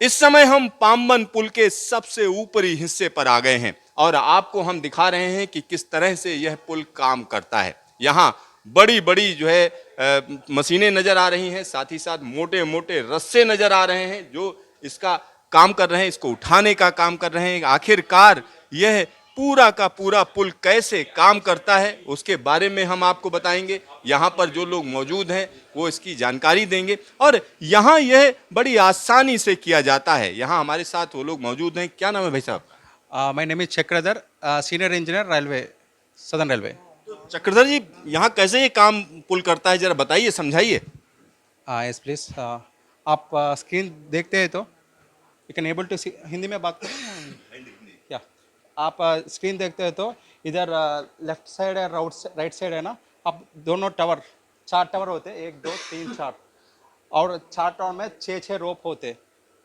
इस समय हम पाम्बन पुल के सबसे ऊपरी हिस्से पर आ गए हैं और आपको हम दिखा रहे हैं कि किस तरह से यह पुल काम करता है। यहाँ बड़ी बड़ी जो है मशीनें नजर आ रही हैं, साथ ही साथ मोटे मोटे रस्से नजर आ रहे हैं जो इसका काम कर रहे हैं, इसको उठाने का काम कर रहे हैं। आखिरकार यह पूरा का पूरा पुल कैसे काम करता है उसके बारे में हम आपको बताएंगे। यहाँ पर जो लोग मौजूद हैं वो इसकी जानकारी देंगे और यहाँ यह बड़ी आसानी से किया जाता है। यहाँ हमारे साथ वो लोग मौजूद हैं। क्या नाम है भाई साहब? My name is Chakradhar, senior engineer railway, southern railway. तो चक्रधर जी, यहाँ कैसे ये काम पुल करता है, जरा बताइए, समझाइए। Yes please. आप स्क्रीन देखते हैं तो यू कैन एबल टू सी। हिंदी में बात करें क्या? आप स्क्रीन देखते हैं तो इधर लेफ्ट साइड है, राइट साइड है ना, अब दोनों टावर, 4 टावर होते हैं, 1 2 3 4, और 4 टावर में 6 रोप होते।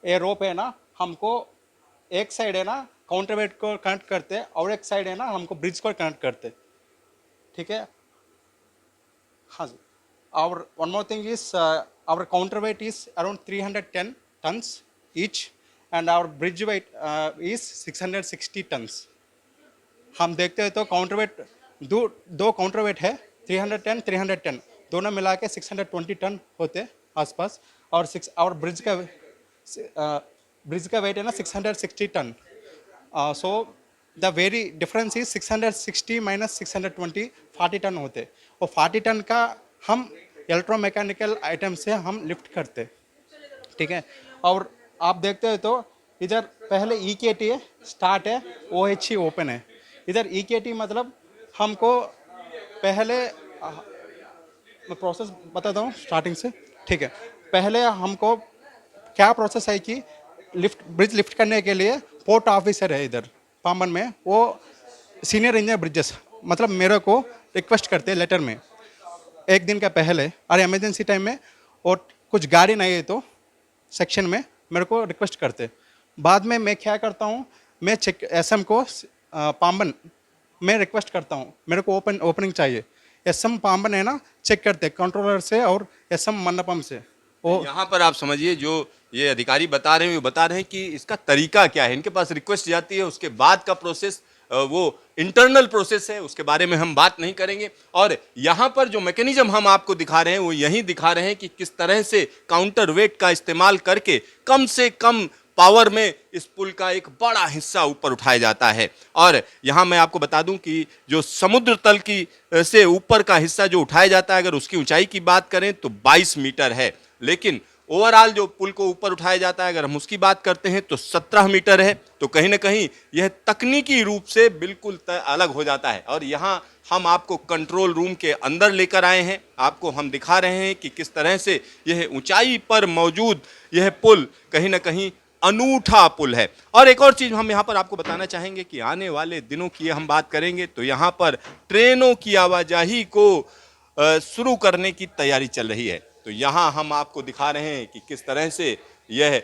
ये रोप है ना, हमको एक साइड है ना काउंटर वेट को कनेक्ट करते और एक साइड है ना हमको ब्रिज को कनेक्ट करते। ठीक है, हाँ जी। और one more thing is our counter weight is around 310 tons each and our bridge weight is 660 tons। हम देखते हैं तो काउंटर वेट दो काउंटर वेट है, 310 310 दोनों मिला के 620 टन होते आसपास। और और ब्रिज का वेट है ना 660 ton. So the very difference is 660 minus 620, 40 ton होते। और 40 टन का हम इलेक्ट्रोमैकेनिकल आइटम से हम लिफ्ट करते। ठीक है, और आप देखते हो तो इधर पहले EKT है, स्टार्ट है, OHE ओपन है। इधर EKT मतलब हमको पहले मैं प्रोसेस बताता हूँ स्टार्टिंग से। ठीक है, पहले हमको क्या प्रोसेस है कि ब्रिज लिफ्ट करने के लिए पोर्ट ऑफिसर है इधर पाम्बन में, वो सीनियर इंजीनियर ब्रिजेस मतलब मेरे को रिक्वेस्ट करते हैं लेटर में एक दिन का पहले, और इमरजेंसी टाइम में और कुछ गाड़ी नहीं है तो सेक्शन में मेरे को रिक्वेस्ट करते। बाद में मैं क्या करता हूँ, मैं चेक SM को पाम्बन मैं रिक्वेस्ट करता हूँ मेरे को ओपनिंग चाहिए। SM पाम्बन है ना चेक करते कंट्रोलर से और SM मंडपम से। वो यहाँ पर आप समझिए, जो ये अधिकारी बता रहे हैं वो बता रहे हैं कि इसका तरीका क्या है। इनके पास रिक्वेस्ट जाती है, उसके बाद का प्रोसेस वो इंटरनल प्रोसेस है, उसके बारे में हम बात नहीं करेंगे। और यहाँ पर जो मैकेनिज्म हम आपको दिखा रहे हैं वो यही दिखा रहे हैं कि किस तरह से काउंटर वेट का इस्तेमाल करके कम से कम पावर में इस पुल का एक बड़ा हिस्सा ऊपर उठाया जाता है। और यहाँ मैं आपको बता दूं कि जो समुद्र तल की से ऊपर का हिस्सा जो उठाया जाता है, अगर उसकी ऊंचाई की बात करें तो 22 मीटर है, लेकिन ओवरऑल जो पुल को ऊपर उठाया जाता है अगर हम उसकी बात करते हैं तो 17 मीटर है। तो कहीं ना कहीं यह तकनीकी रूप से बिल्कुल अलग हो जाता है। और यहाँ हम आपको कंट्रोल रूम के अंदर लेकर आए हैं, आपको हम दिखा रहे हैं कि किस तरह से यह ऊंचाई पर मौजूद यह पुल कहीं ना कहीं अनूठा पुल है। और एक और चीज हम यहाँ पर आपको बताना चाहेंगे कि आने वाले दिनों की हम बात करेंगे तो यहाँ पर ट्रेनों की आवाजाही को शुरू करने की तैयारी चल रही है। तो यहाँ हम आपको दिखा रहे हैं कि किस तरह से यह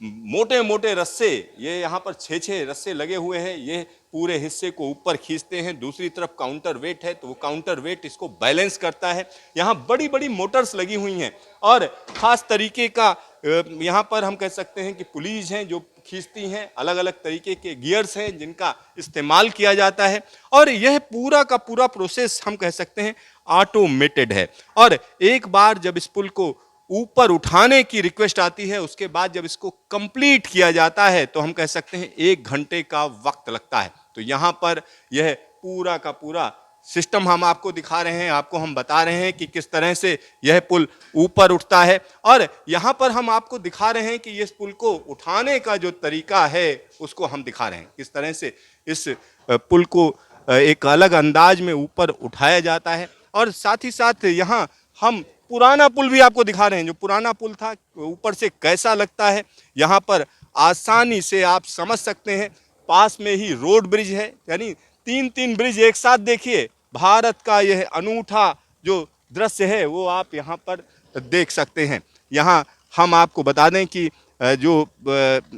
मोटे मोटे रस्से, ये यहाँ पर 6 रस्से लगे हुए हैं, ये पूरे हिस्से को ऊपर खींचते हैं। दूसरी तरफ काउंटर वेट है तो वो काउंटर वेट इसको बैलेंस करता है। यहाँ बड़ी बड़ी मोटर्स लगी हुई हैं और खास तरीके का यहाँ पर हम कह सकते हैं कि पुलीज हैं जो खींचती हैं, अलग अलग तरीके के गियर्स हैं जिनका इस्तेमाल किया जाता है। और यह पूरा का पूरा प्रोसेस हम कह सकते हैं ऑटोमेटेड है। और एक बार जब इस पुल को ऊपर उठाने की रिक्वेस्ट आती है, उसके बाद जब इसको कंप्लीट किया जाता है तो हम कह सकते हैं 1 घंटे का वक्त लगता है। तो यहाँ पर यह पूरा का पूरा सिस्टम हम आपको दिखा रहे हैं, आपको हम बता रहे हैं कि किस तरह से यह पुल ऊपर उठता है। और यहाँ पर हम आपको दिखा रहे हैं कि इस पुल को उठाने का जो तरीका है उसको हम दिखा रहे हैं, किस तरह से इस पुल को एक अलग अंदाज में ऊपर उठाया जाता है। और साथ ही साथ यहाँ हम पुराना पुल भी आपको दिखा रहे हैं, जो पुराना पुल था ऊपर से कैसा लगता है। यहाँ पर आसानी से आप समझ सकते हैं, पास में ही रोड ब्रिज है, यानी 3 ब्रिज एक साथ देखिए। भारत का यह अनूठा जो दृश्य है वो आप यहाँ पर देख सकते हैं। यहाँ हम आपको बता दें कि जो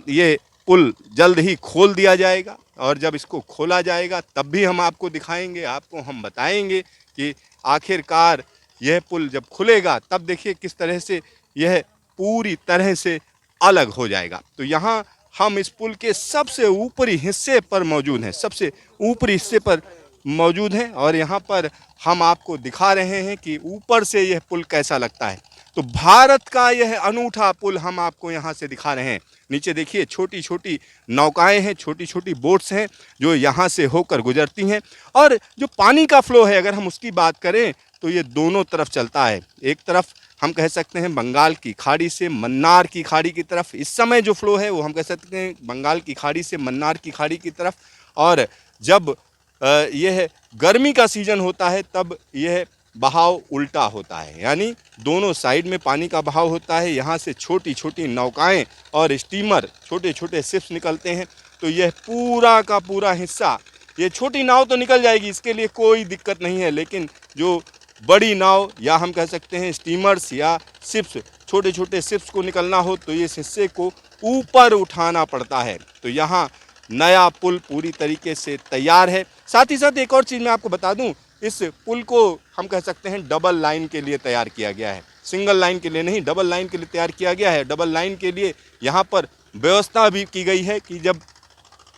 ये पुल जल्द ही खोल दिया जाएगा और जब इसको खोला जाएगा तब भी हम आपको दिखाएंगे, आपको हम बताएंगे कि आखिरकार यह पुल जब खुलेगा तब देखिए किस तरह से यह पूरी तरह से अलग हो जाएगा। तो यहाँ हम इस पुल के सबसे ऊपरी हिस्से पर मौजूद हैं, सबसे ऊपरी हिस्से पर मौजूद हैं और यहाँ पर हम आपको दिखा रहे हैं कि ऊपर से यह पुल कैसा लगता है। तो भारत का यह अनूठा पुल हम आपको यहाँ से दिखा रहे हैं। नीचे देखिए छोटी छोटी नौकाएं हैं, छोटी छोटी बोट्स हैं जो यहाँ से होकर गुजरती हैं और जो पानी का फ्लो है अगर हम उसकी बात करें तो ये दोनों तरफ चलता है। एक तरफ हम कह सकते हैं बंगाल की खाड़ी से मन्नार की खाड़ी की तरफ, इस समय जो फ्लो है वो हम कह सकते हैं बंगाल की खाड़ी से मन्नार की खाड़ी की तरफ, और जब यह गर्मी का सीजन होता है तब यह बहाव उल्टा होता है, यानी दोनों साइड में पानी का बहाव होता है। यहाँ से छोटी छोटी नौकाएं और स्टीमर, छोटे छोटे शिप्स निकलते हैं। तो यह पूरा का पूरा हिस्सा, ये छोटी नाव तो निकल जाएगी, इसके लिए कोई दिक्कत नहीं है, लेकिन जो बड़ी नाव या हम कह सकते हैं स्टीमर्स या शिप्स, छोटे छोटे शिप्स को निकलना हो तो इस हिस्से को ऊपर उठाना पड़ता है। तो यहाँ नया पुल पूरी तरीके से तैयार है। साथ ही साथ एक और चीज़ मैं आपको बता दूं, इस पुल को हम कह सकते हैं डबल लाइन के लिए तैयार किया गया है, सिंगल लाइन के लिए नहीं, डबल लाइन के लिए तैयार किया गया है। डबल लाइन के लिए यहाँ पर व्यवस्था भी की गई है कि जब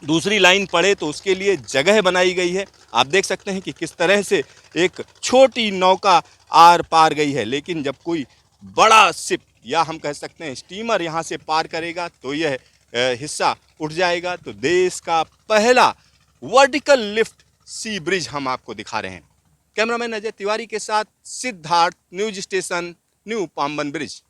दूसरी लाइन पड़े तो उसके लिए जगह बनाई गई है। आप देख सकते हैं कि किस तरह से एक छोटी नौका आर पार गई है, लेकिन जब कोई बड़ा शिप या हम कह सकते हैं स्टीमर यहाँ से पार करेगा तो यह हिस्सा उठ जाएगा। तो देश का पहला वर्टिकल लिफ्ट सी ब्रिज हम आपको दिखा रहे हैं। कैमरामैन अजय तिवारी के साथ Siddharth, news station, new Pamban bridge.